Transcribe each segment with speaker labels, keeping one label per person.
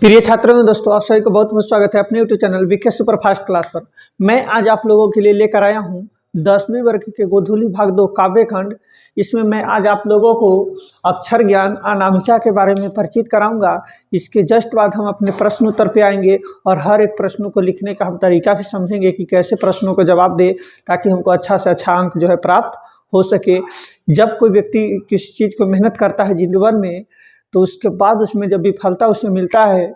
Speaker 1: प्रिय छात्रों में दोस्तों, आप सभी को बहुत बहुत स्वागत है अपने यूट्यूब चैनल विके सुपर फास्ट क्लास पर। मैं आज आप लोगों के लिए लेकर आया हूं 10वीं वर्ग के गोधूली भाग 2 काव्य खंड। इसमें मैं आज आप लोगों को अक्षर ज्ञान अनामिका के बारे में परिचित कराऊंगा। इसके जस्ट बाद हम अपने प्रश्न उत्तर पे आएंगे और हर एक प्रश्न को लिखने का हम तरीका भी समझेंगे कि कैसे प्रश्नों को जवाब दे, ताकि हमको अच्छा से अच्छा अंक जो है प्राप्त हो सके। जब कोई व्यक्ति किसी चीज़ को मेहनत करता है जीवन में, तो उसके बाद उसमें जब विफलता उसे मिलता है,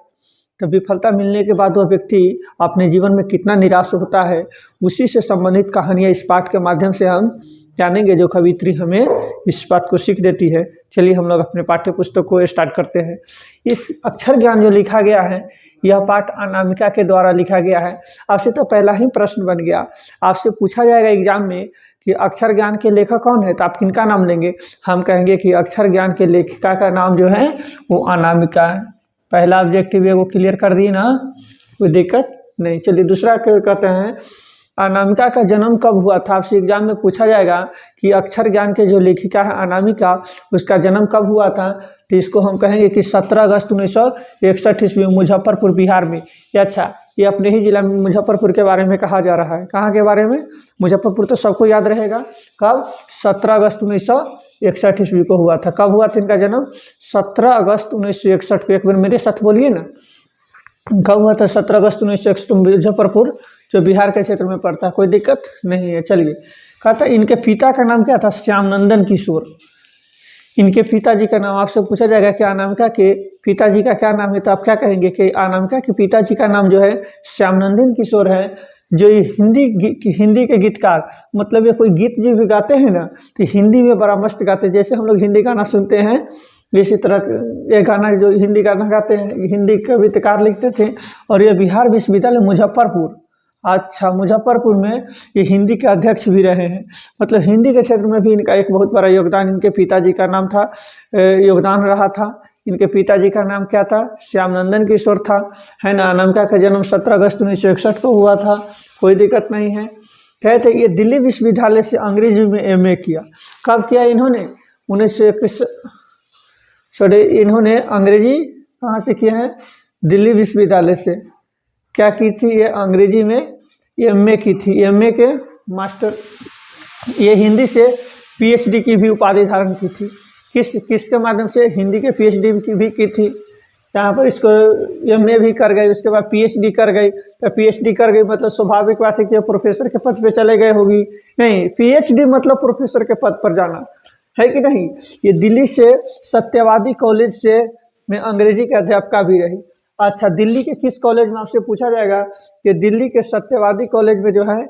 Speaker 1: तो विफलता मिलने के बाद वह व्यक्ति अपने जीवन में कितना निराश होता है, उसी से संबंधित कहानियाँ इस पाठ के माध्यम से हम जानेंगे, जो कवित्री हमें इस बात को सीख देती है। चलिए हम लोग अपने पाठ्य पुस्तक को स्टार्ट करते हैं। इस अक्षर ज्ञान जो लिखा गया है, यह पाठ अनामिका के द्वारा लिखा गया है। आपसे तो पहला ही प्रश्न बन गया, आपसे पूछा जाएगा एग्जाम में कि अक्षर ज्ञान के लेखक कौन है, तो आप किनका नाम लेंगे? हम कहेंगे कि अक्षर ज्ञान के लेखिका का नाम जो है वो अनामिका है। पहला ऑब्जेक्टिव है वो क्लियर कर दिए ना, कोई दिक्कत नहीं। चलिए दूसरा कहते हैं अनामिका का जन्म कब हुआ था। आपसे एग्जाम में पूछा जाएगा कि अक्षर ज्ञान के जो लेखिका है अनामिका, उसका जन्म कब हुआ था, तो इसको हम कहेंगे कि 17 अगस्त 1961 ईस्वी में मुजफ्फरपुर बिहार में। अच्छा, ये अपने ही जिला में मुजफ्फरपुर के बारे में कहा जा रहा है। कहाँ के बारे में? मुजफ्फरपुर तो सबको याद रहेगा। कब? 17 अगस्त 1961 ईस्वी को हुआ था। कब हुआ था इनका जन्म? 17 अगस्त 1961 को। एक बार मेरे साथ बोलिए ना, कब हुआ था? 17 अगस्त 1961 मुजफ्फरपुर, जो बिहार के क्षेत्र में पड़ता है। कोई दिक्कत नहीं है। चलिए, कहता इनके पिता का नाम क्या था? श्यामनंदन किशोर। इनके पिताजी का नाम आपसे पूछा जाएगा कि अनामिका के पिताजी का क्या नाम है, तो आप क्या कहेंगे कि अनामिका के पिताजी का नाम जो है श्यामनंदन किशोर है। जो ये हिंदी के गीतकार, मतलब ये कोई गीत जो भी गाते हैं ना, तो हिंदी में बड़ा मस्त गाते हैं। जैसे हम लोग हिंदी गाना सुनते हैं, इसी तरह ये गाना जो हिंदी गाना गाते हैं, हिंदी कविताकार लिखते थे। और ये बिहार विश्वविद्यालय मुजफ्फरपुर, अच्छा मुजफ्फरपुर में ये हिंदी के अध्यक्ष भी रहे हैं। मतलब हिंदी के क्षेत्र में भी इनका एक बहुत बड़ा योगदान इनके पिताजी का नाम था, योगदान रहा था। इनके पिताजी का नाम क्या था? श्यामनंदन किशोर था, है ना। अनामिका का जन्म 17 अगस्त 1961 को हुआ था। कोई दिक्कत नहीं है। कहते ये दिल्ली विश्वविद्यालय से अंग्रेजी में MA किया। कब किया इन्होंने? 1921। सॉरी, इन्होंने अंग्रेजी कहाँ से किया है? दिल्ली विश्वविद्यालय से। क्या की थी ये? अंग्रेजी में MA की थी। MA के मास्टर। ये हिंदी से PhD की भी उपाधि धारण की थी। किसके माध्यम से? हिंदी के PhD की भी की थी। यहाँ पर इसको MA भी कर गए, उसके बाद PhD कर गई। तो PhD कर गई मतलब स्वाभाविक बात है कि प्रोफेसर के पद पे चले गए होगी। नहीं, PhD मतलब प्रोफेसर के पद पर जाना है कि नहीं। ये दिल्ली से सत्यवादी कॉलेज से में अंग्रेजी के अध्यापिका भी रही। अच्छा, दिल्ली के किस कॉलेज में? आपसे पूछा जाएगा कि दिल्ली के सत्यवादी कॉलेज में जो है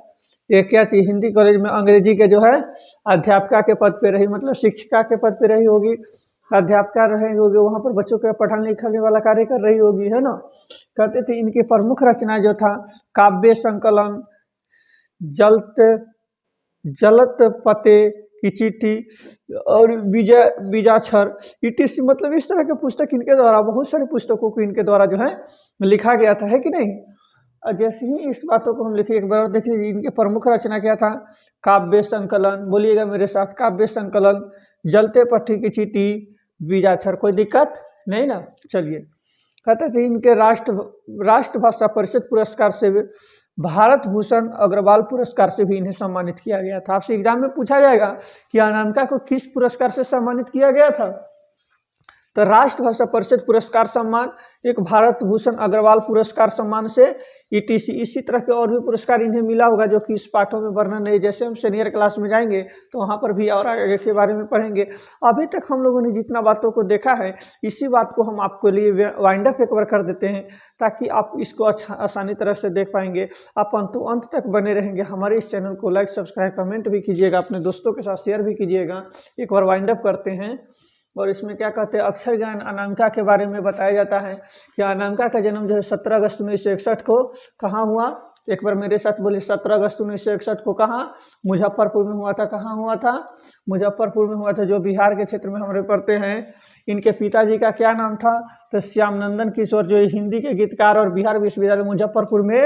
Speaker 1: ये क्या चीज़, हिंदी कॉलेज में अंग्रेजी के जो है अध्यापिका के पद पे रही, मतलब शिक्षिका के पद पे रही होगी, अध्यापिका रही होगी। वहाँ पर बच्चों के पढ़ाने लिखाने वाला कार्य कर रही होगी, है ना। कहते थे इनकी प्रमुख रचना जो था काव्य संकलन, जलत पते की चिट्ठी और बीजाक्षर ETC, मतलब इस तरह के पुस्तक इनके द्वारा, बहुत सारी पुस्तकों को इनके द्वारा जो है लिखा गया था, है कि नहीं। और जैसे ही इस बातों को हम लिखे, एक बार देखिए इनके प्रमुख रचना क्या था? काव्य संकलन, बोलिएगा मेरे साथ, काव्य संकलन, जलते पट्टी की चिट्ठी, बीजाक्षर। कोई दिक्कत नहीं ना। चलिए, कहते थे इनके राष्ट्रभाषा परिषद पुरस्कार से भारत भूषण अग्रवाल पुरस्कार से भी इन्हें सम्मानित किया गया था। आपसे एग्जाम में पूछा जाएगा कि अनामिका को किस पुरस्कार से सम्मानित किया गया था, तो राष्ट्रभाषा परिषद पुरस्कार सम्मान, एक भारत भूषण अग्रवाल पुरस्कार सम्मान से ETC। इसी तरह के और भी पुरस्कार इन्हें मिला होगा, जो कि इस पाठों में वर्णन नहीं। जैसे हम सीनियर क्लास में जाएंगे तो वहाँ पर भी और आगे के बारे में पढ़ेंगे। अभी तक हम लोगों ने जितना बातों को देखा है, इसी बात को हम आपके लिए वाइंड अप एक बार कर देते हैं, ताकि आप इसको आसानी तरह से देख पाएंगे। आप अंत तक बने रहेंगे। हमारे इस चैनल को लाइक, सब्सक्राइब, कमेंट भी कीजिएगा, अपने दोस्तों के साथ शेयर भी कीजिएगा। एक बार वाइंड अप करते हैं। और इसमें क्या कहते हैं, अक्षर ज्ञान अनामिका के बारे में बताया जाता है कि अनामिका का जन्म जो है 17 अगस्त 1961 को कहाँ हुआ? एक बार मेरे साथ बोले, 17 अगस्त 1961 को कहाँ? मुजफ्फरपुर में हुआ था। कहाँ हुआ था? मुजफ्फरपुर में हुआ था, जो बिहार के क्षेत्र में हमारे पढ़ते हैं। इनके पिताजी का क्या नाम था? तो श्यामनंदन किशोर, जो हिंदी के गीतकार और बिहार विश्वविद्यालय मुजफ्फरपुर में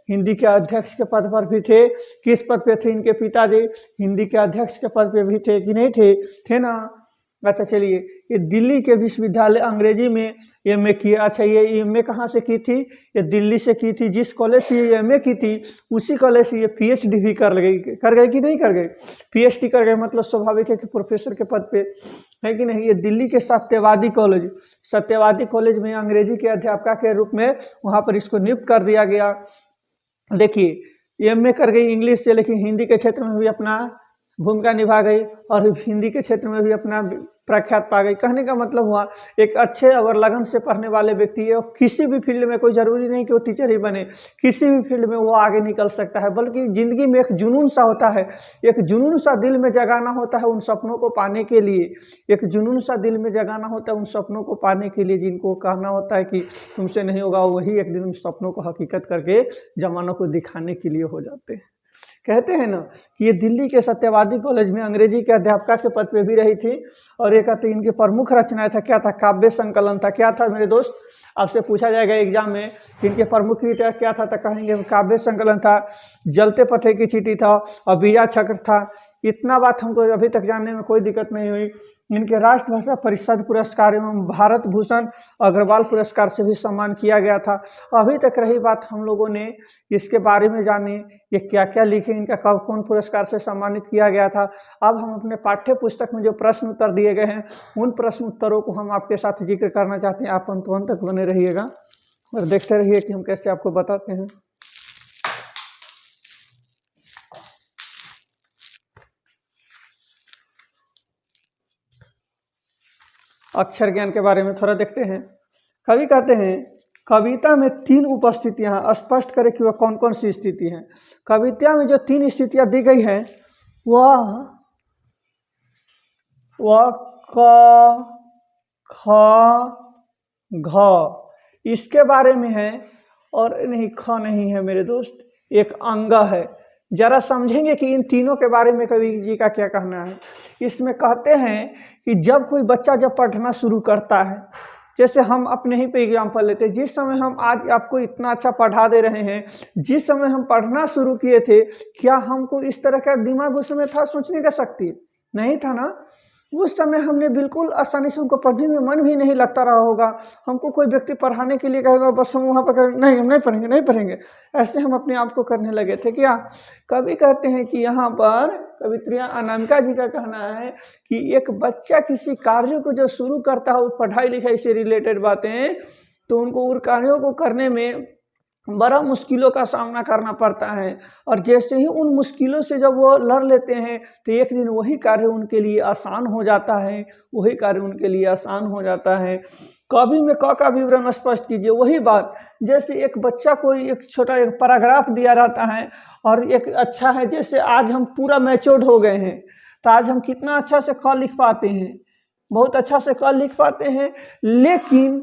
Speaker 1: हिंदी के अध्यक्ष के पद पर भी थे। किस पद पे थे इनके पिताजी? हिंदी के अध्यक्ष के पद पे भी थे कि नहीं थे? थे ना। अच्छा चलिए, ये दिल्ली के विश्वविद्यालय अंग्रेजी में एमए किया। अच्छा, ये एमए कहाँ से की थी? ये दिल्ली से की थी। जिस कॉलेज से ये एमए की थी उसी कॉलेज से ये पीएचडी भी कर गई कि नहीं कर गई? पीएचडी कर गए, मतलब स्वाभाविक है कि प्रोफेसर के पद पे है कि नहीं। ये दिल्ली के सत्यवादी कॉलेज में अंग्रेजी के अध्यापका के रूप में वहाँ पर इसको नियुक्त कर दिया गया। देखिए, एमए कर गई इंग्लिश से, लेकिन हिंदी के क्षेत्र में भी अपना भूमिका निभा गई और हिंदी के क्षेत्र में भी अपना प्रख्यात पा गई। कहने का मतलब हुआ एक अच्छे और लगन से पढ़ने वाले व्यक्ति है, किसी भी फील्ड में, कोई ज़रूरी नहीं कि वो टीचर ही बने, किसी भी फील्ड में वो आगे निकल सकता है। बल्कि ज़िंदगी में एक जुनून सा होता है, एक जुनून सा दिल में जगाना होता है उन सपनों को पाने के लिए, एक जुनून सा दिल में जगाना होता है उन सपनों को पाने के लिए, जिनको कहना होता है कि तुमसे नहीं होगा, वही एक दिन उन सपनों को हकीकत करके जमानों को दिखाने के लिए हो जाते हैं। कहते हैं ना कि ये दिल्ली के सत्यवादी कॉलेज में अंग्रेजी के अध्यापका के पद पे भी रही थी। और एक कहते इनकी प्रमुख रचनाएं था, क्या था? काव्य संकलन था। क्या था मेरे दोस्त? आपसे पूछा जाएगा एग्जाम में कि इनके प्रमुख कृतियाँ क्या था, तो कहेंगे काव्य संकलन था, जलते पथे की चीटी था और बीजा चक्र था। इतना बात हमको अभी तक जानने में कोई दिक्कत नहीं हुई। इनके राष्ट्रभाषा परिषद पुरस्कार एवं भारत भूषण अग्रवाल पुरस्कार से भी सम्मान किया गया था। अभी तक रही बात, हम लोगों ने इसके बारे में जाने ये क्या क्या लिखे, इनका कब कौन पुरस्कार से सम्मानित किया गया था। अब हम अपने पाठ्य पुस्तक में जो प्रश्न उत्तर दिए गए हैं उन प्रश्न उत्तरों को हम आपके साथ जिक्र करना चाहते हैं। आप अंत तक बने रहिएगा और देखते रहिए कि हम कैसे आपको बताते हैं। अक्षर ज्ञान के बारे में थोड़ा देखते हैं। कवि कहते हैं कविता में 3 उपस्थितियां स्पष्ट करें कि वह कौन कौन सी स्थिति हैं। कविता में जो 3 स्थितियां दी गई हैं वह क ख घ इसके बारे में है, और नहीं ख नहीं है मेरे दोस्त, एक अंग है। जरा समझेंगे कि इन तीनों के बारे में कवि जी का क्या कहना है। इसमें कहते हैं कि जब कोई बच्चा जब पढ़ना शुरू करता है, जैसे हम अपने ही पे एग्जाम्पल लेते हैं, जिस समय हम आज आपको इतना अच्छा पढ़ा दे रहे हैं, जिस समय हम पढ़ना शुरू किए थे, क्या हमको इस तरह का दिमाग उस समय था? सोचने का शक्ति नहीं था ना। उस समय हमने बिल्कुल आसानी से हमको पढ़ने में मन भी नहीं लगता रहा होगा। हमको कोई व्यक्ति पढ़ाने के लिए कहेगा, बस हम वहाँ पर नहीं, हम नहीं पढ़ेंगे, ऐसे हम अपने आप को करने लगे थे क्या? कवि कहते हैं कि यहाँ पर कवित्री अनामिका जी का कहना है कि एक बच्चा किसी कार्य को जो शुरू करता है, पढ़ाई लिखाई से रिलेटेड बातें, तो उनको उन कार्यों को करने में बड़ा मुश्किलों का सामना करना पड़ता है। और जैसे ही उन मुश्किलों से जब वो लड़ लेते हैं तो एक दिन वही कार्य उनके लिए आसान हो जाता है, वही कार्य उनके लिए आसान हो जाता है। कवि में क का विवरण स्पष्ट कीजिए। वही बात, जैसे एक बच्चा को एक छोटा एक पैराग्राफ दिया जाता है और एक अच्छा है, जैसे आज हम पूरा मैच्योर्ड हो गए हैं तो आज हम कितना अच्छा से क लिख पाते हैं, बहुत अच्छा से क लिख पाते हैं। लेकिन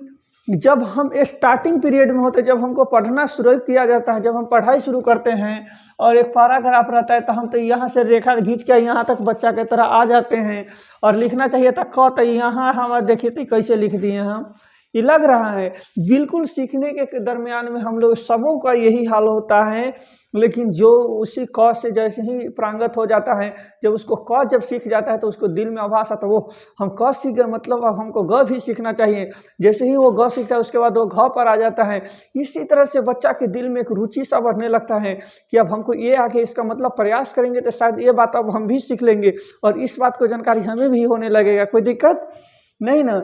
Speaker 1: जब हम स्टार्टिंग पीरियड में होते, जब हमको पढ़ना शुरू किया जाता है, जब हम पढ़ाई शुरू करते हैं और एक पैराग्राफ रहता है, तो हम तो यहाँ से रेखा खींच के यहाँ तक बच्चा के तरह आ जाते हैं और लिखना चाहिए था क, तो यहाँ हम देखिए तो कैसे लिख दिए हम। ये लग रहा है बिल्कुल सीखने के दरमियान में हम लोग सबों का यही हाल होता है। लेकिन जो उसी क से जैसे ही प्रांगत हो जाता है, जब उसको क जब सीख जाता है तो उसको दिल में आभास आता है वो हम क सीख गए, मतलब अब हमको ग भी सीखना चाहिए। जैसे ही वो ग सीखता है उसके बाद वो घ पर आ जाता है। इसी तरह से बच्चा के दिल में एक रुचि सा बढ़ने लगता है कि अब हमको ये आगे, इसका मतलब प्रयास करेंगे तो शायद ये बात अब हम भी सीख लेंगे और इस बात को जानकारी हमें भी होने लगेगा। कोई दिक्कत नहीं ना।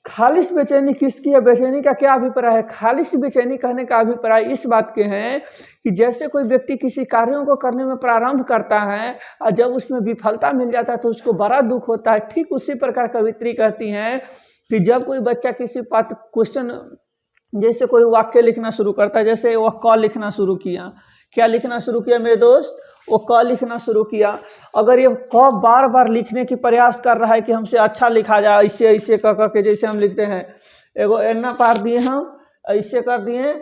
Speaker 1: खालिश बेचैनी किसकी है? बेचैनी का क्या अभिप्राय है? खालिश बेचैनी कहने का अभिप्राय इस बात के हैं कि जैसे कोई व्यक्ति किसी कार्यों को करने में प्रारंभ करता है और जब उसमें विफलता मिल जाता है तो उसको बड़ा दुख होता है। ठीक उसी प्रकार कवित्री कहती हैं कि जब कोई बच्चा किसी बात क्वेश्चन, जैसे कोई वाक्य लिखना शुरू करता है, जैसे वह क लिखना शुरू किया, क्या लिखना शुरू किया मेरे दोस्त? वो क लिखना शुरू किया। अगर ये क बार बार लिखने की प्रयास कर रहा है कि हमसे अच्छा लिखा जाए, ऐसे ऐसे क के जैसे हम लिखते हैं, एगो एन्ना पार दिए हम ऐसे कर दिए,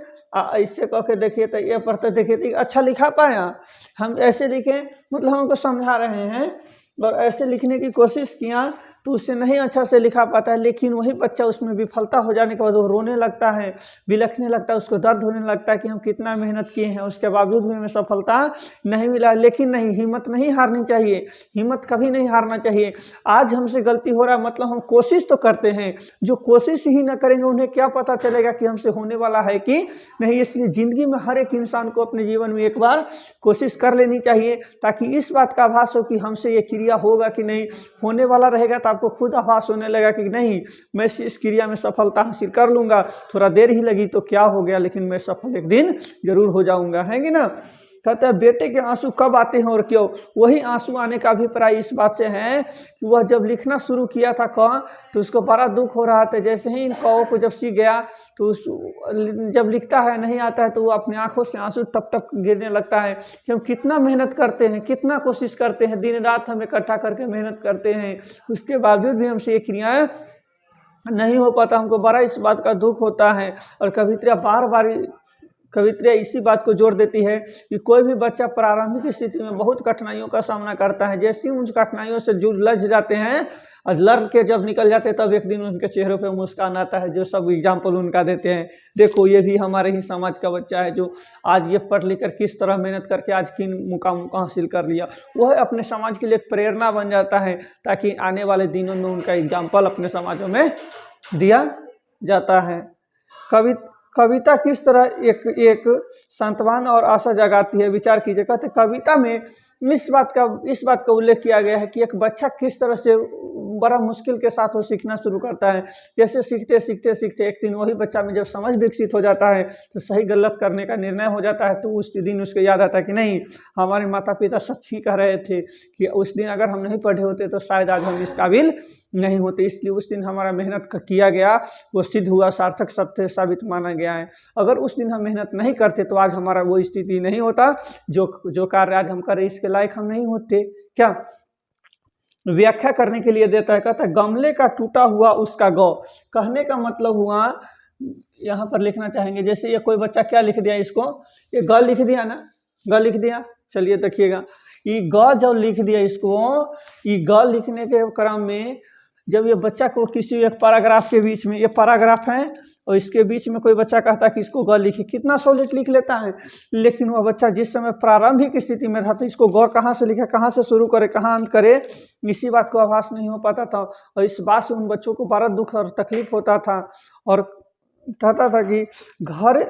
Speaker 1: ऐसे क के देखिए तो ये पढ़ते देखिए तो अच्छा लिखा पाया। हम ऐसे लिखें, मतलब हमको समझा रहे हैं और ऐसे लिखने की कोशिश किया तो उससे नहीं अच्छा से लिखा पाता है, लेकिन वही बच्चा उसमें विफलता हो जाने के बाद वो रोने लगता है, बिलखने लगता है, उसको दर्द होने लगता है कि हम कितना मेहनत किए हैं, उसके बावजूद भी हमें सफलता नहीं मिला। लेकिन नहीं, हिम्मत नहीं हारनी चाहिए, हिम्मत कभी नहीं हारना चाहिए। आज हमसे गलती हो रहा है मतलब हम कोशिश तो करते हैं, जो कोशिश ही ना करेंगे उन्हें क्या पता चलेगा कि हमसे होने वाला है कि नहीं। इसलिए ज़िंदगी में हर एक इंसान को अपने जीवन में एक बार कोशिश कर लेनी चाहिए, ताकि इस बात का आभास हो कि हमसे ये क्रिया होगा कि नहीं, होने वाला रहेगा तो आपको खुद आभास होने लगा कि नहीं, मैं इस क्रिया में सफलता हासिल कर लूँगा। थोड़ा देर ही लगी तो क्या हो गया, लेकिन मैं सफल एक दिन जरूर हो जाऊँगा, है कि ना। कहते हैं बेटे के आंसू कब आते हैं और क्यों। वही आंसू आने का अभिप्राय इस बात से है कि वह जब लिखना शुरू किया था क, तो उसको बड़ा दुख हो रहा था। जैसे ही इन कौ को जब सीख गया तो जब लिखता है नहीं आता है तो वो अपनी आंखों से आंसू टप टप गिरने लगता है कि हम कितना मेहनत करते हैं, कितना कोशिश करते हैं, दिन रात हम इकट्ठा करके मेहनत करते हैं, उसके बावजूद भी हमसे ये क्रियाएं नहीं हो पाता। हमको बड़ा इस बात का दुख होता है। और कवित्रिया बार बार कवित्रिया इसी बात को जोड़ देती है कि कोई भी बच्चा प्रारंभिक स्थिति में बहुत कठिनाइयों का सामना करता है, जैसे ही उन कठिनाइयों से लज जाते हैं और लड़ के जब निकल जाते हैं तब एक दिन उनके चेहरों पे मुस्कान आता है, जो सब एग्जाम्पल उनका देते हैं। देखो ये भी हमारे ही समाज का बच्चा है जो आज ये पढ़ लिख कर किस तरह मेहनत करके आज किन मुकाम हासिल कर लिया। वह अपने समाज के लिए एक प्रेरणा बन जाता है, ताकि आने वाले दिनों में उनका एग्जाम्पल अपने समाजों में दिया जाता है। कविता किस तरह एक सांत्वना और आशा जगाती है, विचार कीजिए। कहते कविता में इस बात का उल्लेख किया गया है कि एक बच्चा किस तरह से बड़ा मुश्किल के साथ वो सीखना शुरू करता है। जैसे सीखते सीखते सीखते एक दिन वही बच्चा में जब समझ विकसित हो जाता है तो सही गलत करने का निर्णय हो जाता है, तो उस दिन उसको याद आता है कि नहीं, हमारे माता पिता सच ही कह रहे थे कि उस दिन अगर हम नहीं पढ़े होते तो शायद आज हम इस काबिल नहीं होते। इसलिए उस दिन हमारा मेहनत किया गया वो सिद्ध हुआ, सार्थक सत्य साबित माना गया है। अगर उस दिन हम मेहनत नहीं करते तो आज हमारा वो स्थिति नहीं होता, जो कार्य आज हम कर रहे इसके लायक हम नहीं होते। क्या व्याख्या करने के लिए देता है, कहता है गमले का टूटा हुआ उसका गौ। कहने का मतलब हुआ, यहाँ पर लिखना चाहेंगे, जैसे ये कोई बच्चा क्या लिख दिया, इसको ये ग लिख दिया ना, ग लिख दिया। चलिए देखिएगा, ये ग जब लिख दिया इसको, ये ग लिखने के क्रम में जब ये बच्चा को किसी एक पैराग्राफ के बीच में, ये पैराग्राफ है और इसके बीच में कोई बच्चा कहता है कि इसको ग लिखिए, कितना सॉलिड लिख लेता है। लेकिन वह बच्चा जिस समय प्रारंभिक स्थिति में था तो इसको ग कहाँ से लिखे, कहाँ से शुरू करे, कहाँ अंत करे, इसी बात को आभास नहीं हो पाता था। और इस बात से उन बच्चों को बड़ा दुख और तकलीफ होता था और कहता था कि घर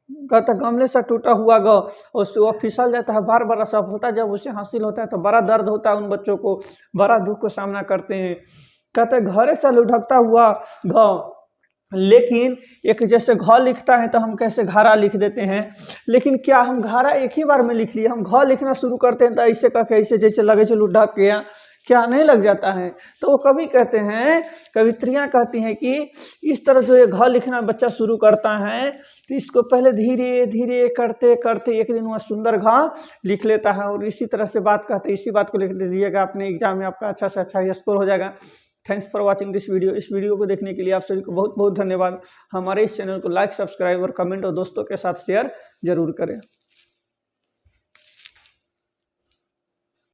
Speaker 1: कहता गमले से टूटा हुआ ग, उससे वह फिसल जाता है। बार बार असफलता जब उसे हासिल होता है तो बड़ा दर्द होता है, उन बच्चों को बड़ा दुख को सामना करते हैं। कहते घरे से लुढ़कता हुआ घ, लेकिन एक जैसे घ लिखता है तो हम कैसे घारा लिख देते हैं, लेकिन क्या हम घारा एक ही बार में लिख लिए, हम घ लिखना शुरू करते हैं तो ऐसे कह के ऐसे जैसे लगे चलो ढक गया, क्या नहीं लग जाता है। तो वो कवि कहते हैं, कवित्रियाँ कहती हैं कि इस तरह जो ये घ लिखना बच्चा शुरू करता है तो इसको पहले धीरे धीरे करते करते एक दिन वह सुंदर घ लिख लेता है। और इसी तरह से बात कहते हैं, इसी बात को लिख दीजिएगा, अपने एग्जाम में आपका अच्छा से अच्छा स्कोर हो जाएगा। Thanks for watching this video. इस वीडियो को देखने के लिए आप सभी को बहुत बहुत धन्यवाद। हमारे इस चैनल को लाइक, सब्सक्राइब और कमेंट और दोस्तों के साथ शेयर जरूर करें।